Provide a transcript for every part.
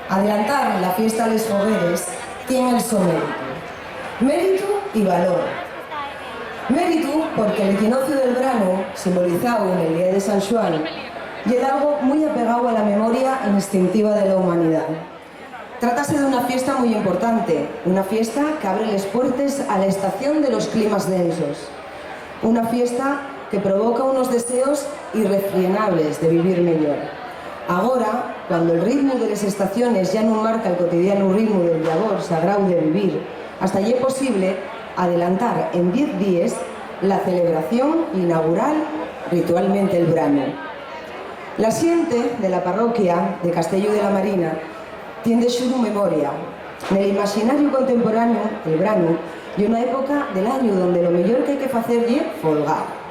Adelantar la fiesta a les fogueres tiene el so mérito y valor. Mérito porque el equinoccio del brano, simbolizado en el día de San Xoán, y algo muy apegado a la memoria instintiva de la humanidad. Trátase de una fiesta muy importante, una fiesta que abre las puertas a la estación de los climas densos, una fiesta que provoca unos deseos irrefrenables de vivir mejor. Ahora, cuando el ritmo de las estaciones ya no marca el cotidiano ritmo del labor sagrado de vivir, hasta allí es posible adelantar en 10 días la celebración inaugural ritualmente el brano. La xente de la parroquia de Castelló de la Marina tiende su memoria. En el imaginario contemporáneo, el brano y una época del año donde lo mejor que hay que hacer es folgar.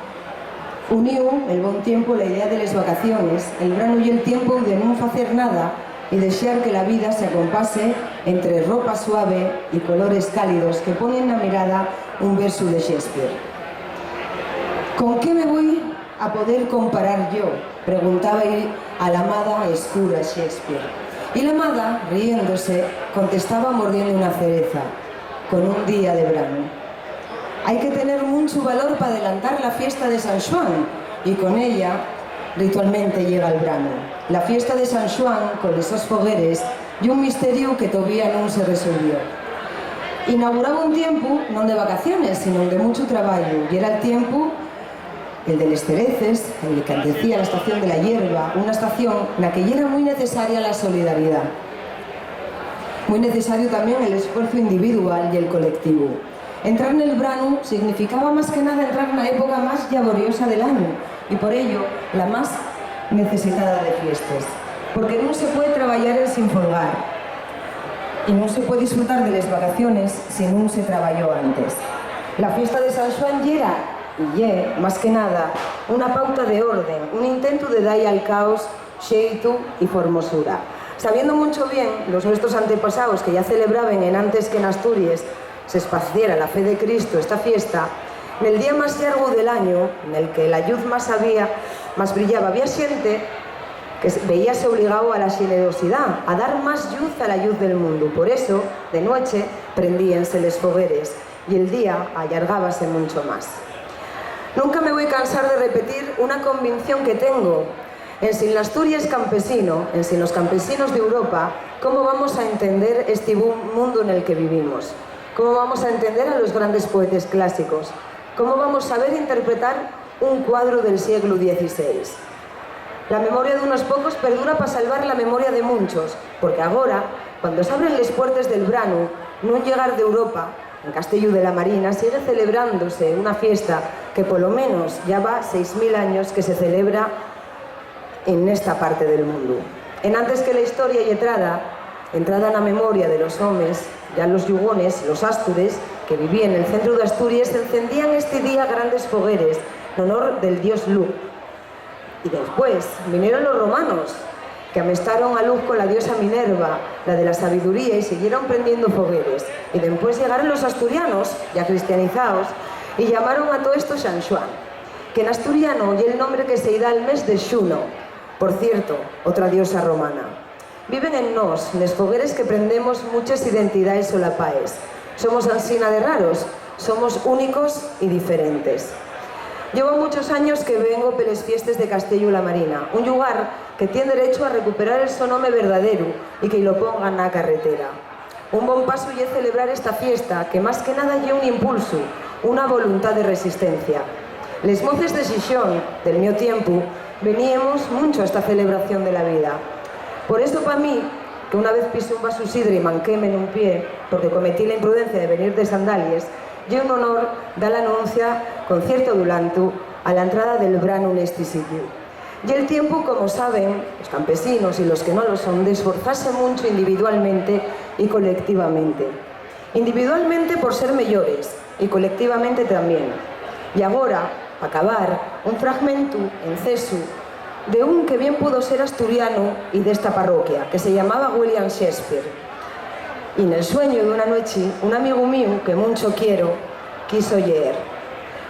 Unió el buen tiempo la idea de las vacaciones, el brano y el tiempo de no hacer nada y desear que la vida se acompase entre ropa suave y colores cálidos que ponen a mirada un verso de Shakespeare. ¿Con qué me voy a poder comparar yo?, preguntaba a la amada escura Shakespeare. Y la amada, riéndose, contestaba mordiendo una cereza: con un día de brano. Hay que tener mucho valor para adelantar la fiesta de San Xoán, y con ella ritualmente llega el brano. La fiesta de San Xoán, con esos fogueres, y un misterio que todavía no se resolvió. Inauguraba un tiempo, no de vacaciones, sino de mucho trabajo, y era el tiempo, el de les cereces, el que decía la estación de la hierba, una estación en la que era muy necesaria la solidaridad. Muy necesario también el esfuerzo individual y el colectivo. Entrar en el brano significaba más que nada entrar en la época más laboriosa del año y por ello la más necesitada de fiestas. Porque no se puede trabajar sin folgar y no se puede disfrutar de las vacaciones si no se trabajó antes. La fiesta de San Xoán era, y más que nada, una pauta de orden, un intento de dar al caos xeito y formosura. Sabiendo mucho bien los nuestros antepasados que ya celebraban en antes que en Asturias se esparciera la fe de Cristo esta fiesta, en el día más largo del año, en el que la luz más brillaba, había gente que veíase obligado a la generosidad, a dar más luz a la luz del mundo. Por eso, de noche, prendíanse les fogueres y el día allargábase mucho más. Nunca me voy a cansar de repetir una convicción que tengo. En sin Asturias campesino, en sin los campesinos de Europa, ¿cómo vamos a entender este mundo en el que vivimos? ¿Cómo vamos a entender a los grandes poetas clásicos? ¿Cómo vamos a saber interpretar un cuadro del siglo XVI? La memoria de unos pocos perdura para salvar la memoria de muchos, porque ahora, cuando se abren las puertas del brano, no llegar de Europa, en Castelló de la Marina, sigue celebrándose una fiesta que por lo menos ya va 6.000 años que se celebra en esta parte del mundo. En antes que la historia entrada en la memoria de los hombres, ya los yugones, los astures, que vivían en el centro de Asturias, encendían este día grandes fogueres en honor del dios Lug. Y después vinieron los romanos, que amestaron a Lug con la diosa Minerva, la de la sabiduría, y siguieron prendiendo fogueres. Y después llegaron los asturianos, ya cristianizados, y llamaron a todo esto San Xoán, que en asturiano y el nombre que se da al mes de Xuno, por cierto, otra diosa romana. Viven en nos, les fogueres que prendemos muchas identidades solapaes. Somos ansina de raros, somos únicos y diferentes. Llevo muchos años que vengo por las fiestas de Castelló la Marina, un lugar que tiene derecho a recuperar el su nombre verdadero y que lo pongan a carretera. Un buen paso y es celebrar esta fiesta, que más que nada lleva un impulso, una voluntad de resistencia. Les moces de Xixón, del mío tiempo, veníamos mucho a esta celebración de la vida. Por eso, para mí, que una vez pisé un vaso sidre y manquéme en un pie, porque cometí la imprudencia de venir de sandalias, y un honor da la anuncia con cierto adelanto a la entrada del brano en este sitio. Y el tiempo, como saben, los campesinos y los que no lo son, de esforzarse mucho individualmente y colectivamente. Individualmente por ser mejores y colectivamente también. Y ahora, para acabar, un fragmento en cesu de un que bien pudo ser asturiano y de esta parroquia, que se llamaba William Shakespeare. Y en el sueño de una noche, un amigo mío, que mucho quiero, quiso leer: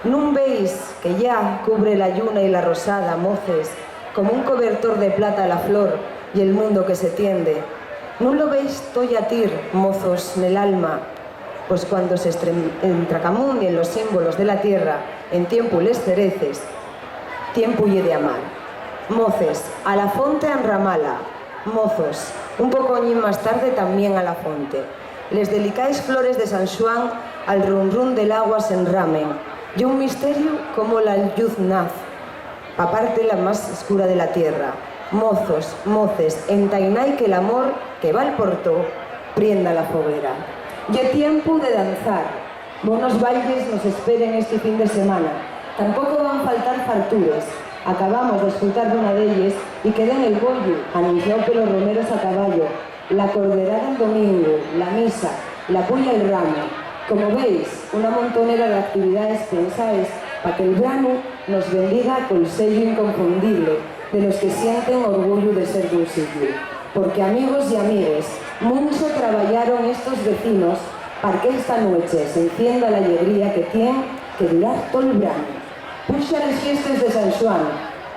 «¿Non veis que ya cubre la lluna y la rosada, moces, como un cobertor de plata la flor y el mundo que se tiende? ¿Non lo veis toyatir, mozos, nel alma? Pues cuando se entracamunien los símbolos de la tierra, en tiempo les cereces, tiempo ye de amar. Moces, a la fonte enramala. Mozos, un pocoñín más tarde también a la fonte. Les delicáis flores de San Xuan al rum del agua se enramen. Y un misterio como la luz naz, aparte la más oscura de la tierra. Mozos, moces, entainai que el amor que va al porto prienda la foguera. Y es tiempo de danzar. Buenos bailes nos esperen este fin de semana. Tampoco van a faltar fartures. Acabamos de disfrutar de una de ellas y quedé en el bollo, anunciado por los romeros a caballo, la corderada el domingo, la misa, la puya el ramo. Como veis, una montonera de actividades pensadas para que el verano nos bendiga con el sello inconfundible de los que sienten orgullo de ser de un sitio. Porque amigos y amigues, mucho trabajaron estos vecinos para que esta noche se encienda la alegría que tiene que durar todo el verano. Puxa las fiestas de San Xuan,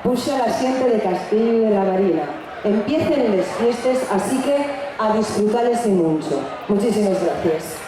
puxa la siente de Castillo y de la Marina. Empiecen las fiestas, así que a disfrutarles y mucho. Muchísimas gracias.